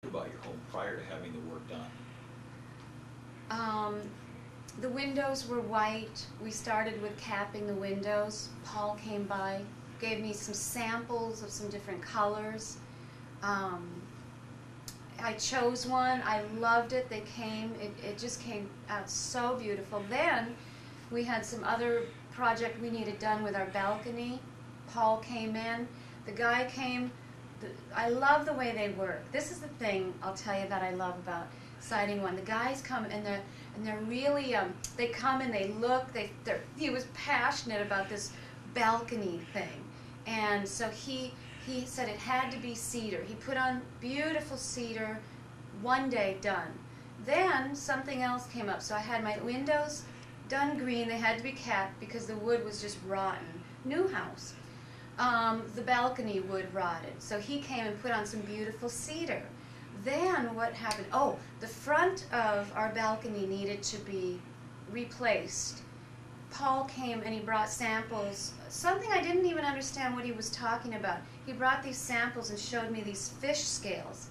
about your home prior to having the work done? The windows were white. We started with capping the windows. Paul came by, gave me some samples of some different colors. I chose one. I loved it. They came. It just came out so beautiful. Then we had some other project we needed done with our balcony. Paul came in. The guy came. I love the way they work. This is the thing I'll tell you that I love about Siding1. The guys come and they're really they come and they look. He was passionate about this balcony thing, and so he said it had to be cedar. He put on beautiful cedar. One day done. Then something else came up. So I had my windows done green. They had to be capped because the wood was just rotten. New house. The balcony wood rotted. So he came and put on some beautiful cedar. Then what happened? Oh, the front of our balcony needed to be replaced. Paul came and he brought samples, something I didn't even understand what he was talking about. He brought these samples and showed me these fish scales.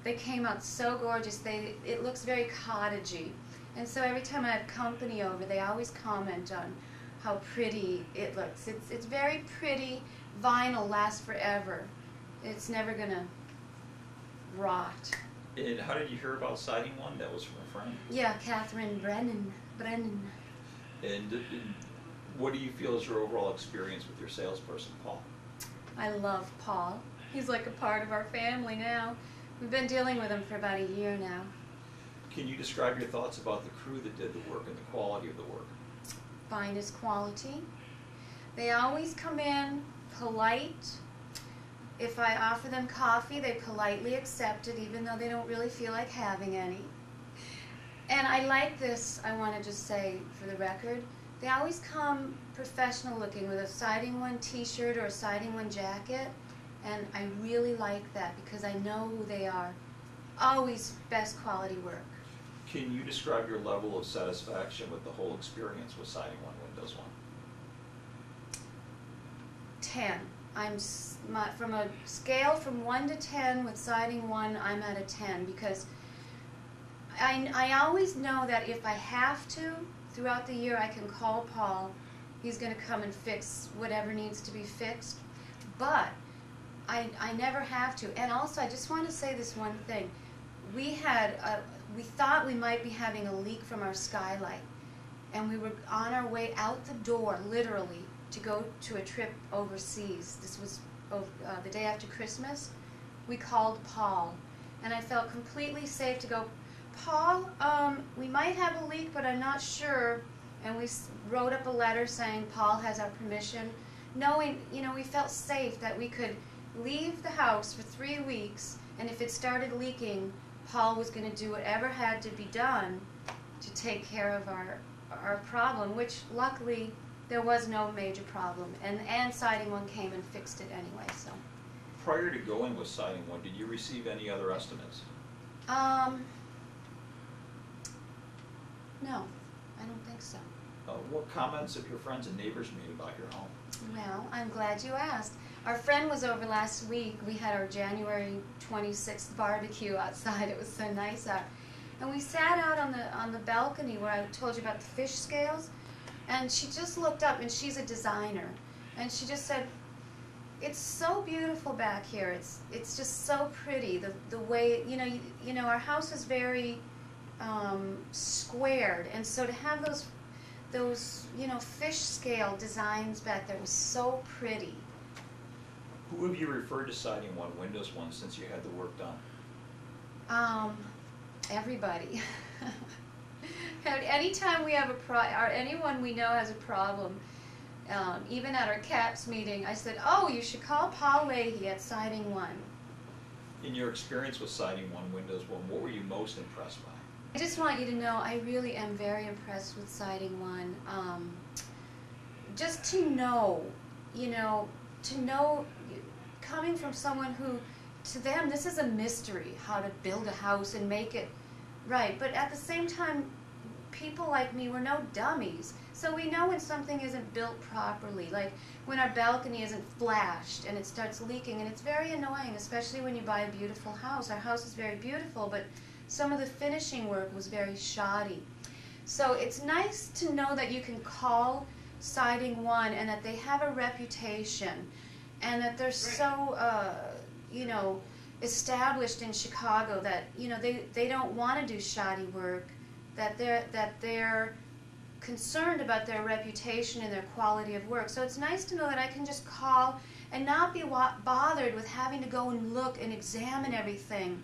They came out so gorgeous. It looks very cottagey. And so every time I have company over, they always comment on how pretty it looks. It's very pretty. Vinyl lasts forever. It's never going to rot. And how did you hear about Siding1? That was from a friend? Yeah, Catherine Brennan. And what do you feel is your overall experience with your salesperson, Paul? I love Paul. He's like a part of our family now. We've been dealing with him for about a year now. Can you describe your thoughts about the crew that did the work and the quality of the work? Finest quality. They always come in polite. If I offer them coffee, they politely accept it, even though they don't really feel like having any. And I like this, I want to just say for the record, they always come professional looking with a Siding1 t-shirt or a Siding1 jacket, and I really like that because I know who they are. Always best quality work. Can you describe your level of satisfaction with the whole experience with Siding1 Windows 1? 10. From a scale from 1 to 10 with Siding1, I'm at a 10 because I always know that if I have to, throughout the year I can call Paul. He's going to come and fix whatever needs to be fixed. But I never have to. And also, I just want to say this one thing. We thought we might be having a leak from our skylight. And we were on our way out the door, literally, to go to a trip overseas. This was the day after Christmas. We called Paul. And I felt completely safe to go, Paul, we might have a leak, but I'm not sure. And we wrote up a letter saying Paul has our permission, knowing, we felt safe that we could leave the house for 3 weeks, and if it started leaking, Paul was going to do whatever had to be done to take care of our problem, which luckily there was no major problem, and Siding1 came and fixed it anyway. So, prior to going with Siding1, did you receive any other estimates? No, I don't think so. What comments have your friends and neighbors made about your home? Well, I'm glad you asked. Our friend was over last week. We had our January 26th barbecue outside. It was so nice out. And we sat out on the balcony where I told you about the fish scales. And she just looked up, and she's a designer. And she just said, it's so beautiful back here. It's just so pretty. The way, our house is very squared. And so to have those fish scale designs back there was so pretty. Who have you referred to Siding1 Windows 1 since you had the work done? Everybody. Anytime we have or anyone we know has a problem, even at our CAPS meeting, I said, oh, you should call Paul Leahy at Siding1. In your experience with Siding1 Windows 1, what were you most impressed by? I just want you to know I really am very impressed with Siding1. Just to know, coming from someone who, to them, this is a mystery, how to build a house and make it right. But at the same time, people like me, we're no dummies. So we know when something isn't built properly, like when our balcony isn't flashed and it starts leaking, and it's very annoying, especially when you buy a beautiful house. Our house is very beautiful, but some of the finishing work was very shoddy. So it's nice to know that you can call Siding1 and that they have a reputation and that they're so, you know, established in Chicago that, you know, they don't want to do shoddy work, that they're concerned about their reputation and their quality of work. So it's nice to know that I can just call and not be bothered with having to go and look and examine everything,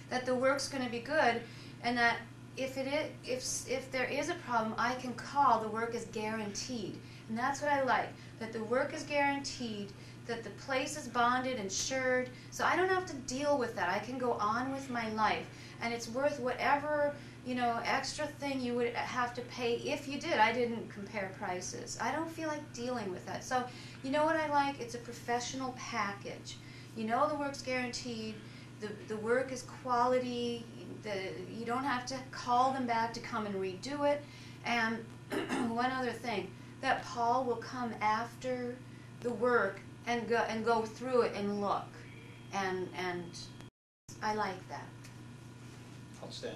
that the work's going to be good, and that if there is a problem, I can call. The work is guaranteed, and that's what I like, that the work is guaranteed, that the place is bonded, insured, so I don't have to deal with that. I can go on with my life, and it's worth whatever, you know, extra thing you would have to pay if you did. I didn't compare prices. I don't feel like dealing with that. So, you know what I like? It's a professional package. You know the work's guaranteed, the work is quality, you don't have to call them back to come and redo it. And one other thing, that Paul will come after the work and go through it and look, and I like that. Outstanding.